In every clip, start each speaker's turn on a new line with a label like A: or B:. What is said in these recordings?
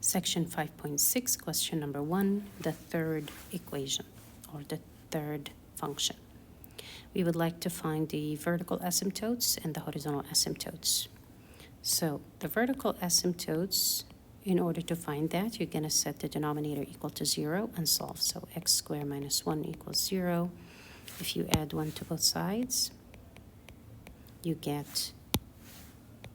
A: Section 5.6, question number 1, the third equation or the third function. We would like to find the vertical asymptotes and the horizontal asymptotes. So the vertical asymptotes, in order to find that, you're going to set the denominator equal to 0 and solve. So x squared minus 1 equals 0. If you add 1 to both sides, you get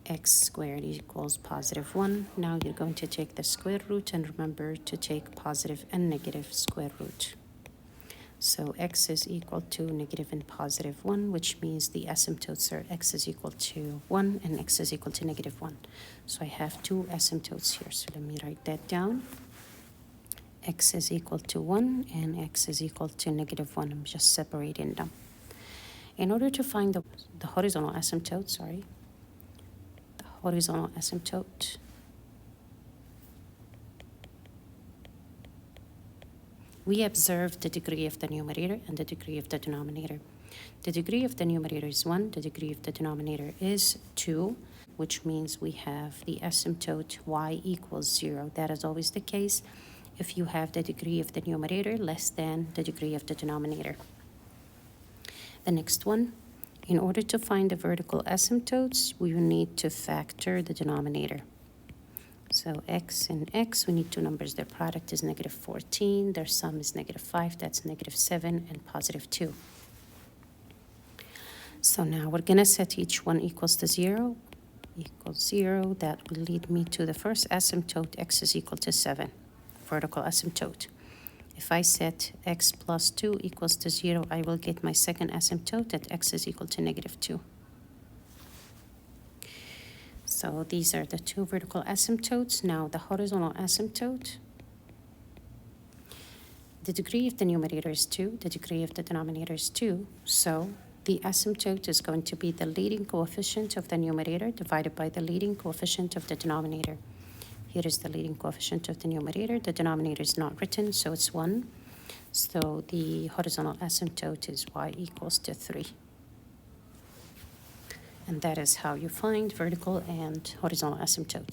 A: x squared equals positive 1. Now you're going to take the square root and remember to take positive and negative square root. So x is equal to negative and positive 1, which means the asymptotes are x is equal to 1 and x is equal to negative 1. So I have two asymptotes here. So let me write that down. X is equal to 1 and x is equal to negative 1. I'm just separating them. In order to find the horizontal asymptote, horizontal asymptote, we observe the degree of the numerator and the degree of the denominator. The degree of the numerator is 1, the degree of the denominator is 2, which means we have the asymptote y equals 0. That is always the case if you have the degree of the numerator less than the degree of the denominator. The next one, in order to find the vertical asymptotes, we will need to factor the denominator. So x and x, we need two numbers. Their product is negative 14. Their sum is negative 5. That's negative 7 and positive 2. So now we're going to set each one equals to 0. Equals 0. That will lead me to the first asymptote. X is equal to 7. Vertical asymptote. If I set x plus 2 equals to 0, I will get my second asymptote that x is equal to negative 2. So these are the two vertical asymptotes. Now the horizontal asymptote. The degree of the numerator is 2. The degree of the denominator is 2. So the asymptote is going to be the leading coefficient of the numerator divided by the leading coefficient of the denominator. Here is the leading coefficient of the numerator. The denominator is not written, so it's 1. So the horizontal asymptote is y equals to 3. And that is how you find vertical and horizontal asymptotes.